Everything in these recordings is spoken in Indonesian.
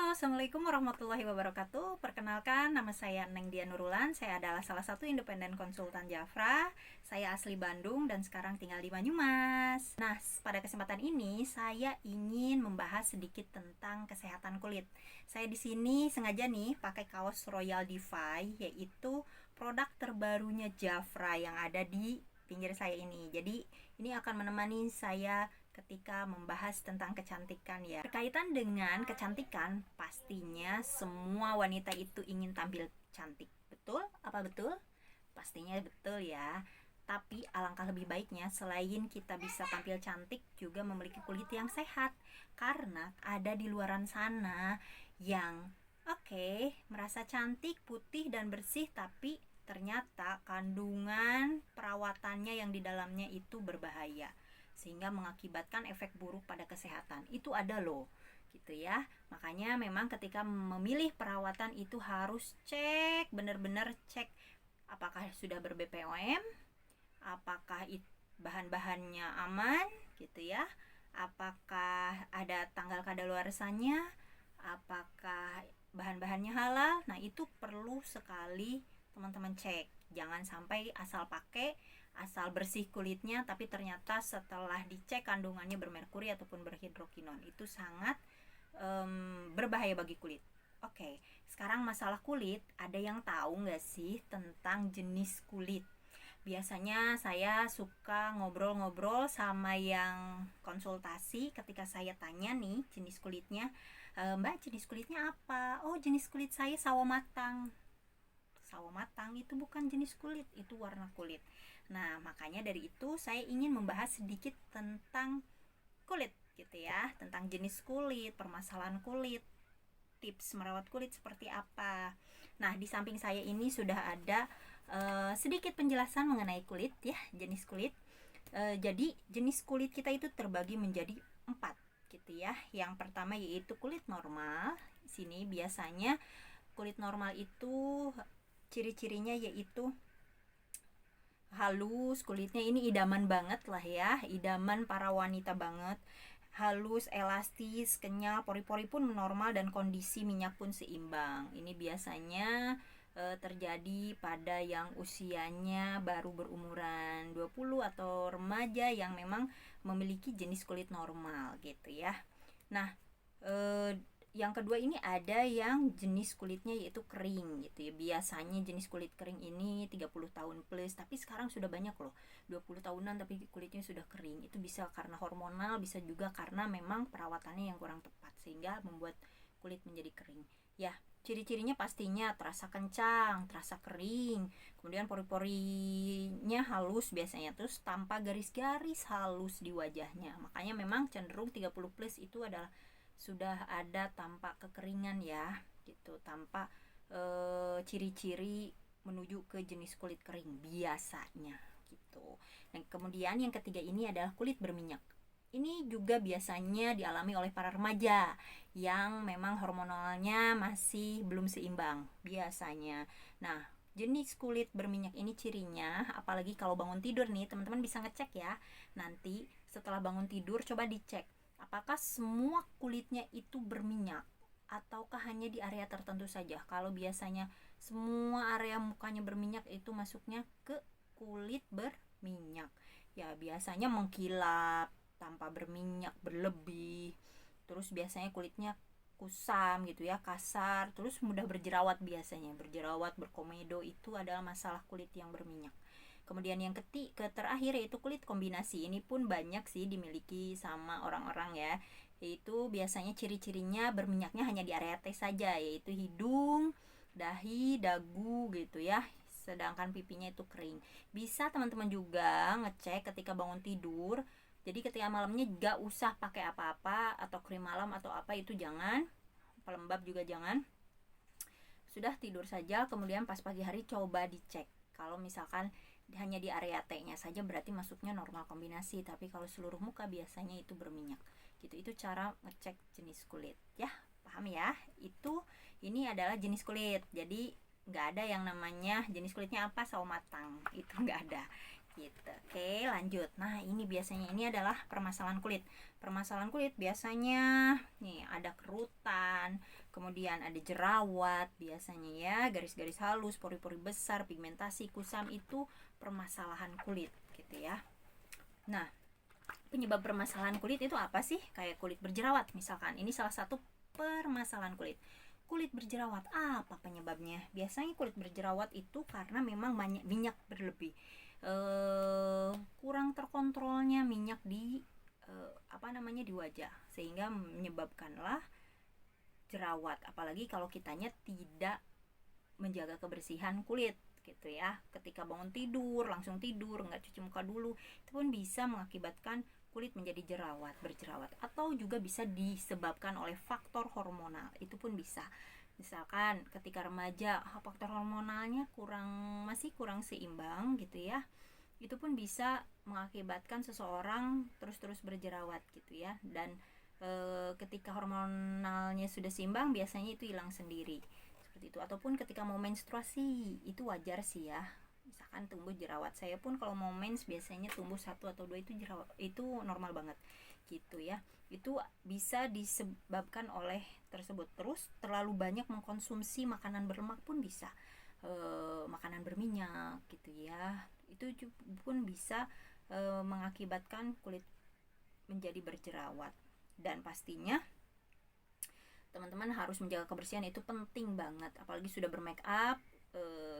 Halo, Assalamualaikum warahmatullahi wabarakatuh. Perkenalkan, nama saya Neng Dia Nurulan. Saya adalah salah satu independen konsultan Jafra. Saya asli Bandung dan sekarang tinggal di Banyumas. Nah, pada kesempatan ini saya ingin membahas sedikit tentang kesehatan kulit. Saya di sini sengaja nih pakai kaos Royal Defy, yaitu produk terbarunya Jafra yang ada di pinggir saya ini. Jadi, ini akan menemani saya ketika membahas tentang kecantikan ya. Berkaitan dengan kecantikan, pastinya semua wanita itu ingin tampil cantik. Betul? Apa betul? Pastinya betul ya. Tapi alangkah lebih baiknya selain kita bisa tampil cantik, juga memiliki kulit yang sehat. Karena ada di luaran sana yang merasa cantik, putih dan bersih, tapi ternyata kandungan perawatannya yang di dalamnya itu berbahaya, sehingga mengakibatkan efek buruk pada kesehatan. Itu ada loh, gitu ya. Makanya memang ketika memilih perawatan itu harus cek, benar-benar cek apakah sudah ber-BPOM, apakah bahan-bahannya aman, gitu ya. Apakah ada tanggal kadaluarsanya, apakah bahan-bahannya halal. Nah, itu perlu sekali teman-teman cek. Jangan sampai asal pakai, asal bersih kulitnya, tapi ternyata setelah dicek kandungannya bermerkuri ataupun berhidrokinon. Itu sangat berbahaya bagi kulit. Sekarang masalah kulit, ada yang tahu nggak sih tentang jenis kulit? Biasanya saya suka ngobrol-ngobrol sama yang konsultasi. Ketika saya tanya nih jenis kulitnya, Mbak, jenis kulitnya apa? Oh, jenis kulit saya sawo matang. Sawo matang itu bukan jenis kulit, itu warna kulit. Nah, makanya dari itu saya ingin membahas sedikit tentang kulit gitu ya, tentang jenis kulit, permasalahan kulit, tips merawat kulit seperti apa. Nah, di samping saya ini sudah ada sedikit penjelasan mengenai kulit ya, jenis kulit. Jadi jenis kulit kita itu terbagi menjadi 4 gitu ya. Yang pertama yaitu kulit normal. Sini biasanya kulit normal itu ciri-cirinya yaitu halus, kulitnya ini idaman banget lah ya, idaman para wanita banget. Halus, elastis, kenyal, pori-pori pun normal dan kondisi minyak pun seimbang. Ini biasanya terjadi pada yang usianya baru berumuran 20 atau remaja yang memang memiliki jenis kulit normal gitu ya. Nah, yang kedua ini ada yang jenis kulitnya yaitu kering gitu ya. Biasanya jenis kulit kering ini 30 tahun plus, tapi sekarang sudah banyak loh 20 tahunan tapi kulitnya sudah kering. Itu bisa karena hormonal, bisa juga karena memang perawatannya yang kurang tepat sehingga membuat kulit menjadi kering. Ya, ciri-cirinya pastinya terasa kencang, terasa kering, kemudian pori-porinya halus biasanya, terus tanpa garis-garis halus di wajahnya. Makanya memang cenderung 30 plus itu adalah sudah ada tampak kekeringan ya gitu, tampak ciri-ciri menuju ke jenis kulit kering biasanya gitu. Dan kemudian yang ketiga ini adalah kulit berminyak. Ini juga biasanya dialami oleh para remaja yang memang hormonalnya masih belum seimbang biasanya. Nah, jenis kulit berminyak ini cirinya, apalagi kalau bangun tidur nih, teman-teman bisa ngecek ya. Nanti setelah bangun tidur coba dicek apakah semua kulitnya itu berminyak ataukah hanya di area tertentu saja. Kalau biasanya semua area mukanya berminyak, itu masuknya ke kulit berminyak. Ya, biasanya mengkilap, tanpa berminyak berlebih. Terus biasanya kulitnya kusam gitu ya, kasar, terus mudah berjerawat biasanya. Berjerawat, berkomedo itu adalah masalah kulit yang berminyak. Kemudian yang terakhir yaitu kulit kombinasi. Ini pun banyak sih dimiliki sama orang-orang ya. Yaitu biasanya ciri-cirinya berminyaknya hanya di area T saja, yaitu hidung, dahi, dagu gitu ya. Sedangkan pipinya itu kering. Bisa teman-teman juga ngecek ketika bangun tidur. Jadi ketika malamnya gak usah pakai apa-apa atau krim malam atau apa, itu jangan. Pelembab juga jangan. Sudah tidur saja, kemudian pas pagi hari coba dicek. Kalau misalkan hanya di area T-nya saja berarti masuknya normal kombinasi, tapi kalau seluruh muka biasanya itu berminyak. Gitu, itu cara ngecek jenis kulit. Ya, paham ya? Ini adalah jenis kulit. Jadi nggak ada yang namanya jenis kulitnya apa sawo matang. Itu nggak ada. gitu. Oke, lanjut. Nah, ini biasanya ini adalah permasalahan kulit. Permasalahan kulit biasanya nih ada kerutan, kemudian ada jerawat biasanya ya, garis-garis halus, pori-pori besar, pigmentasi, kusam, itu permasalahan kulit gitu ya. Nah, penyebab permasalahan kulit itu apa sih? Kayak kulit berjerawat misalkan. Ini salah satu permasalahan kulit. Kulit berjerawat apa penyebabnya? Biasanya kulit berjerawat itu karena memang minyak berlebih, kurang terkontrolnya minyak di di wajah, sehingga menyebabkanlah jerawat. Apalagi kalau kitanya tidak menjaga kebersihan kulit gitu ya. Ketika bangun tidur langsung tidur, nggak cuci muka dulu, itu pun bisa mengakibatkan kulit menjadi berjerawat. Atau juga bisa disebabkan oleh faktor hormonal, itu pun bisa. Misalkan ketika remaja faktor hormonalnya masih kurang seimbang gitu ya, itu pun bisa mengakibatkan seseorang terus-terus berjerawat gitu ya. Dan ketika hormonalnya sudah seimbang biasanya itu hilang sendiri seperti itu. Ataupun ketika mau menstruasi itu wajar sih ya, misalkan tumbuh jerawat. Saya pun kalau mau mens biasanya tumbuh 1 atau 2 itu jerawat, itu normal banget gitu ya. Itu bisa disebabkan oleh tersebut. Terus terlalu banyak mengkonsumsi makanan berlemak pun bisa, makanan berminyak gitu ya, itu pun bisa mengakibatkan kulit menjadi berjerawat. Dan pastinya teman-teman harus menjaga kebersihan, itu penting banget. Apalagi sudah bermake up,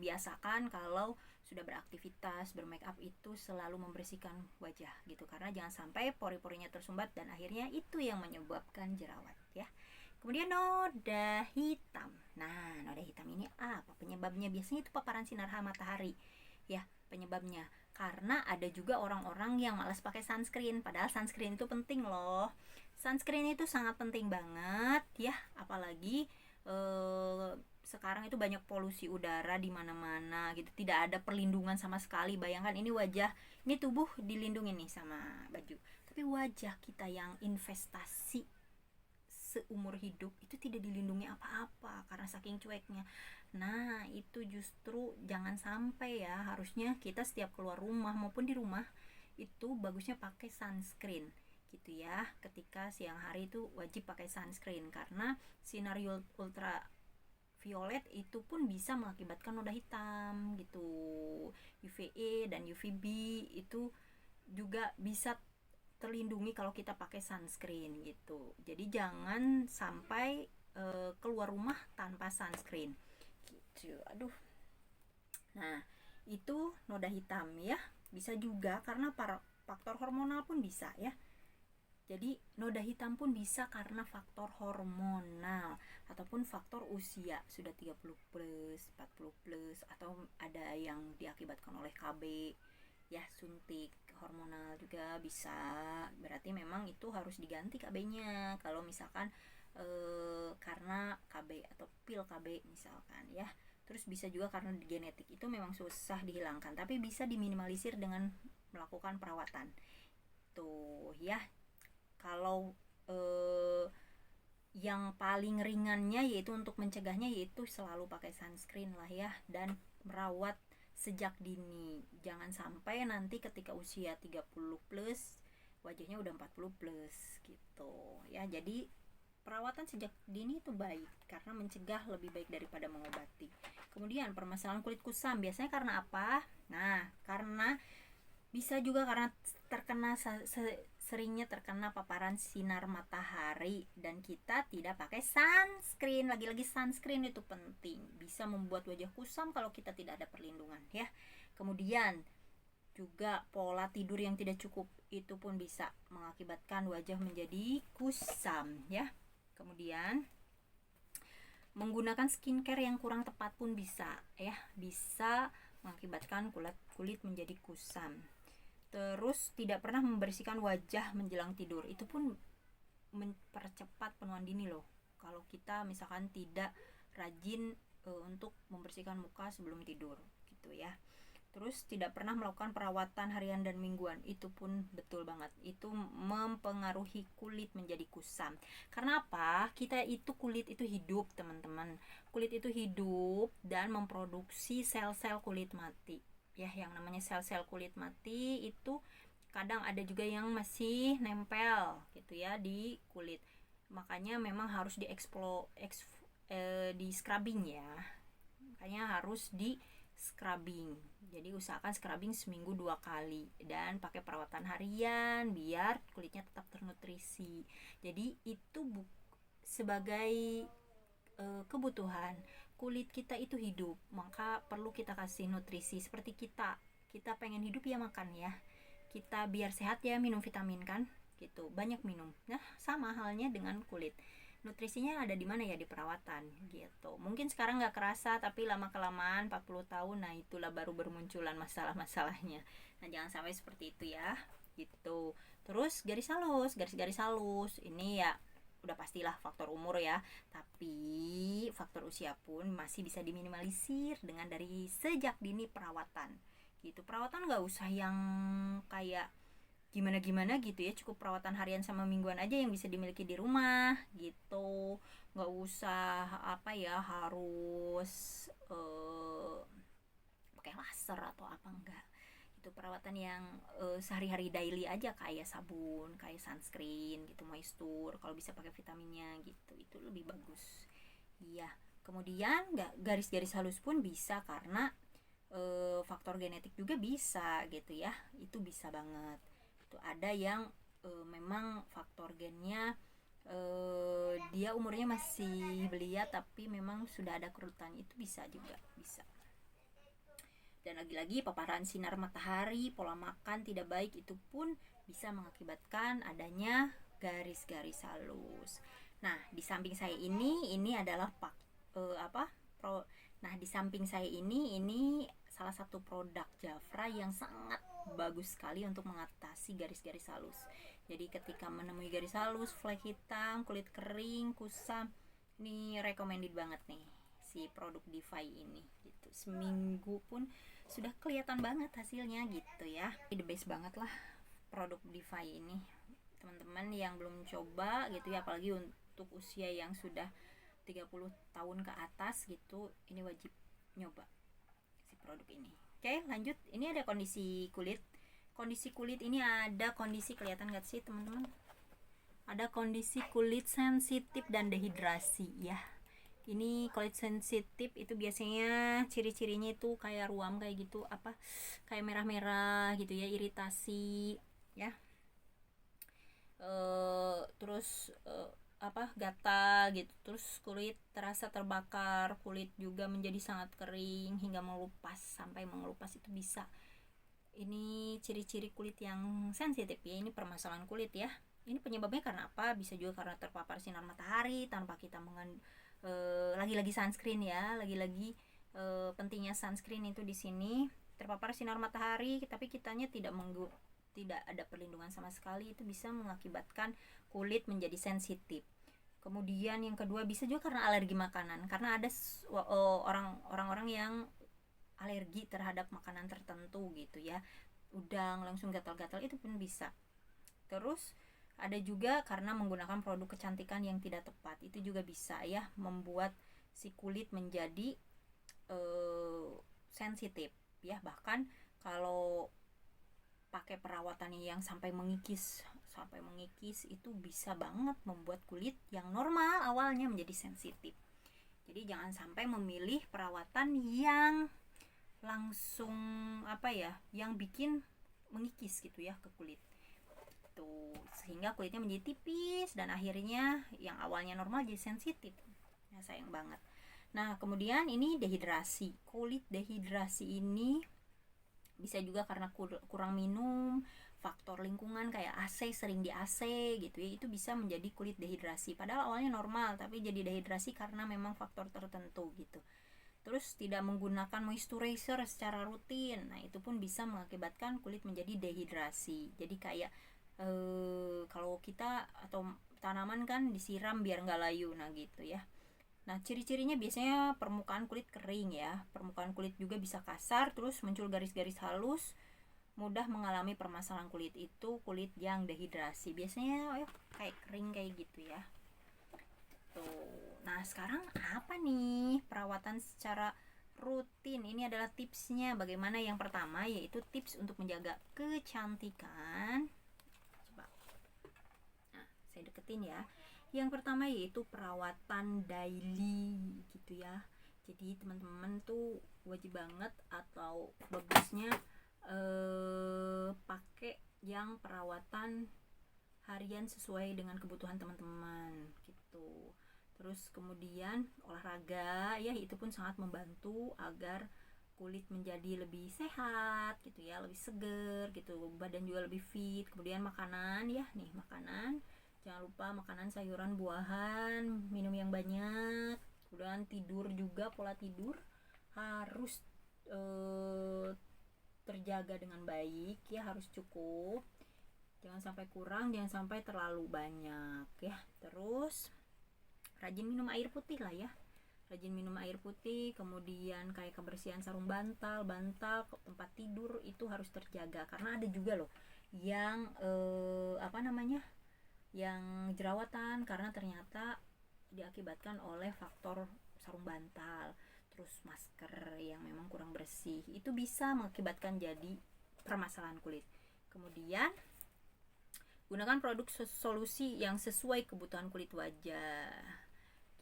biasakan kalau sudah beraktivitas bermake up itu selalu membersihkan wajah gitu, karena jangan sampai pori-porinya tersumbat dan akhirnya itu yang menyebabkan jerawat ya. Kemudian noda hitam. Nah, noda hitam ini apa penyebabnya? Biasanya itu paparan sinar matahari ya penyebabnya. Karena ada juga orang-orang yang malas pakai sunscreen, padahal sunscreen itu penting loh. Sunscreen itu sangat penting banget ya, apalagi sekarang itu banyak polusi udara di mana-mana gitu, tidak ada perlindungan sama sekali. Bayangkan ini wajah, ini tubuh dilindungi nih sama baju, tapi wajah kita yang investasi seumur hidup itu tidak dilindungi apa-apa karena saking cueknya. Nah, itu justru jangan sampai ya. Harusnya kita setiap keluar rumah maupun di rumah itu bagusnya pakai sunscreen gitu ya. Ketika siang hari itu wajib pakai sunscreen karena sinar ultraviolet itu pun bisa mengakibatkan noda hitam gitu. UVA dan UVB itu juga bisa terlindungi kalau kita pakai sunscreen gitu. Jadi jangan sampai keluar rumah tanpa sunscreen gitu. Aduh. Nah, itu noda hitam ya. Bisa juga karena faktor hormonal pun bisa ya. Jadi noda hitam pun bisa karena faktor hormonal ataupun faktor usia, sudah 30 plus, 40 plus, atau ada yang diakibatkan oleh KB ya, suntik hormonal juga bisa. Berarti memang itu harus diganti KB-nya kalau misalkan karena KB atau pil KB misalkan ya. Terus bisa juga karena genetik, itu memang susah dihilangkan tapi bisa diminimalisir dengan melakukan perawatan tuh ya. Kalau yang paling ringannya yaitu untuk mencegahnya yaitu selalu pakai sunscreen lah ya, dan merawat sejak dini. Jangan sampai nanti ketika usia 30 plus wajahnya udah 40 plus gitu ya. Jadi perawatan sejak dini itu baik karena mencegah lebih baik daripada mengobati. Kemudian permasalahan kulit kusam biasanya karena apa? Nah, karena bisa juga karena seringnya terkena paparan sinar matahari dan kita tidak pakai sunscreen. Lagi-lagi sunscreen itu penting, bisa membuat wajah kusam kalau kita tidak ada perlindungan ya. Kemudian juga pola tidur yang tidak cukup itu pun bisa mengakibatkan wajah menjadi kusam ya. Kemudian menggunakan skincare yang kurang tepat pun bisa ya, bisa mengakibatkan kulit menjadi kusam. Terus tidak pernah membersihkan wajah menjelang tidur, itu pun mempercepat penuaan dini loh. Kalau kita misalkan tidak rajin untuk membersihkan muka sebelum tidur gitu ya. Terus tidak pernah melakukan perawatan harian dan mingguan, itu pun betul banget, itu mempengaruhi kulit menjadi kusam. Karena apa? Kita itu kulit itu hidup teman-teman, kulit itu hidup dan memproduksi sel-sel kulit mati. ya, yang namanya sel-sel kulit mati itu kadang ada juga yang masih nempel gitu ya di kulit. Makanya memang harus di scrubbing ya. Makanya harus di scrubbing. Jadi usahakan scrubbing seminggu 2 kali dan pakai perawatan harian biar kulitnya tetap ternutrisi. Jadi itu sebagai kebutuhan. Kulit kita itu hidup, maka perlu kita kasih nutrisi. Seperti kita pengen hidup ya makan ya, kita biar sehat ya minum vitamin kan gitu, banyak minum. Nah sama halnya dengan kulit, nutrisinya ada di mana ya, di perawatan gitu. Mungkin sekarang nggak kerasa, tapi lama kelamaan 40 tahun, nah itulah baru bermunculan masalah-masalahnya. Nah jangan sampai seperti itu ya gitu. Terus garis-garis halus ini ya udah pastilah faktor umur ya, tapi faktor usia pun masih bisa diminimalisir dengan dari sejak dini perawatan gitu. Perawatan nggak usah yang kayak gimana-gimana gitu ya, cukup perawatan harian sama mingguan aja yang bisa dimiliki di rumah gitu. Nggak usah apa ya, harus pakai laser atau apa, enggak. Itu perawatan yang sehari-hari daily aja, kayak sabun, kayak sunscreen gitu, moisture, kalau bisa pakai vitaminnya gitu, itu lebih bagus. Iya. Kemudian garis-garis halus pun bisa karena faktor genetik juga bisa gitu ya, itu bisa banget. Itu ada yang memang faktor gennya dia umurnya masih belia tapi memang sudah ada kerutan, itu bisa juga, bisa. Dan lagi-lagi paparan sinar matahari, pola makan tidak baik itu pun bisa mengakibatkan adanya garis-garis halus. Nah, di samping saya ini adalah nah, di samping saya ini salah satu produk Jafra yang sangat bagus sekali untuk mengatasi garis-garis halus. Jadi ketika menemui garis halus, flek hitam, kulit kering, kusam, ini recommended banget nih si produk Defy ini gitu. Seminggu pun sudah kelihatan banget hasilnya gitu ya. The best banget lah produk Defy ini. Teman-teman yang belum coba gitu ya, apalagi untuk usia yang sudah 30 tahun ke atas gitu, ini wajib nyoba si produk ini. Oke, lanjut. Ini ada kondisi kulit. Kondisi kulit ini ada kondisi, kelihatan gak sih teman-teman? Ada kondisi kulit sensitif dan dehidrasi ya. Ini kulit sensitif itu biasanya ciri-cirinya itu kayak ruam kayak gitu, apa kayak merah-merah gitu ya, iritasi ya, terus gatal gitu, terus kulit terasa terbakar, kulit juga menjadi sangat kering hingga mengelupas, sampai mengelupas itu bisa. Ini ciri-ciri kulit yang sensitif ya, ini permasalahan kulit ya. Ini penyebabnya karena apa? Bisa juga karena terpapar sinar matahari tanpa kita lagi-lagi sunscreen ya, lagi-lagi pentingnya sunscreen itu di sini. Terpapar sinar matahari tapi kitanya tidak ada perlindungan sama sekali, itu bisa mengakibatkan kulit menjadi sensitif. Kemudian yang kedua bisa juga karena alergi makanan, karena ada orang-orang yang alergi terhadap makanan tertentu gitu ya, udang langsung gatal-gatal, itu pun bisa. Terus ada juga karena menggunakan produk kecantikan yang tidak tepat, itu juga bisa ya membuat si kulit menjadi sensitif ya. Bahkan kalau pakai perawatannya yang sampai mengikis itu bisa banget membuat kulit yang normal awalnya menjadi sensitif. Jadi jangan sampai memilih perawatan yang langsung yang bikin mengikis gitu ya ke kulit tuh, sehingga kulitnya menjadi tipis dan akhirnya yang awalnya normal jadi sensitif ya, sayang banget. Nah kemudian ini dehidrasi. Kulit dehidrasi ini bisa juga karena kurang minum, faktor lingkungan kayak AC, sering di AC gitu ya, itu bisa menjadi kulit dehidrasi. Padahal awalnya normal tapi jadi dehidrasi karena memang faktor tertentu gitu. Terus tidak menggunakan moisturizer secara rutin, nah itu pun bisa mengakibatkan kulit menjadi dehidrasi. Jadi kayak kalau kita atau tanaman kan disiram biar nggak layu, nah gitu ya. Nah ciri-cirinya biasanya permukaan kulit kering ya, permukaan kulit juga bisa kasar, terus muncul garis-garis halus, mudah mengalami permasalahan kulit, itu kulit yang dehidrasi biasanya kayak kering kayak gitu ya tuh. Nah sekarang apa nih perawatan secara rutin. Ini adalah tipsnya. Bagaimana? Yang pertama yaitu tips untuk menjaga kecantikan. Coba, nah, saya deketin ya. Yang pertama yaitu perawatan daily gitu ya. Jadi teman-teman tuh wajib banget atau bagusnya pakai yang perawatan harian sesuai dengan kebutuhan teman-teman gitu. Terus kemudian olahraga ya, itu pun sangat membantu agar kulit menjadi lebih sehat gitu ya, lebih seger gitu, badan juga lebih fit. Kemudian makanan ya, nih makanan, jangan lupa makanan sayuran, buahan, minum yang banyak. Kemudian tidur juga, pola tidur harus terjaga dengan baik ya, harus cukup, jangan sampai kurang, jangan sampai terlalu banyak ya. Terus rajin minum air putih lah ya, rajin minum air putih. Kemudian kayak kebersihan sarung bantal, tempat tidur itu harus terjaga, karena ada juga loh yang yang jerawatan karena ternyata diakibatkan oleh faktor sarung bantal, terus masker yang memang kurang bersih, itu bisa mengakibatkan jadi permasalahan kulit. Kemudian gunakan produk solusi yang sesuai kebutuhan kulit wajah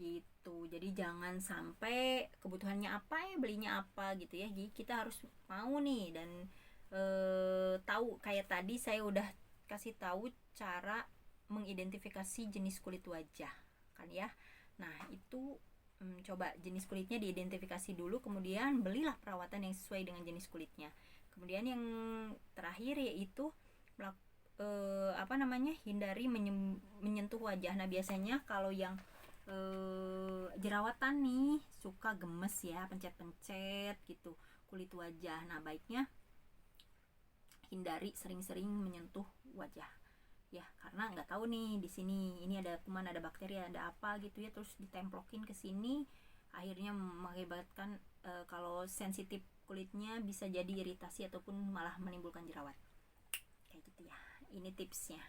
gitu. Jadi jangan sampai kebutuhannya apa ya belinya apa gitu ya. Jadi kita harus mau nih dan tahu. Kayak tadi saya udah kasih tahu cara mengidentifikasi jenis kulit wajah kan ya. Nah itu coba jenis kulitnya diidentifikasi dulu, kemudian belilah perawatan yang sesuai dengan jenis kulitnya. Kemudian yang terakhir yaitu hindari menyentuh wajah. Nah biasanya kalau yang jerawatan nih suka gemes ya, pencet-pencet gitu kulit wajah. Nah baiknya hindari sering-sering menyentuh wajah ya, karena nggak tahu nih di sini ini ada kuman, ada bakteri, ada apa gitu ya, terus ditemplokin ke sini, akhirnya mengakibatkan kalau sensitif kulitnya bisa jadi iritasi ataupun malah menimbulkan jerawat kayak gitu ya. Ini tipsnya.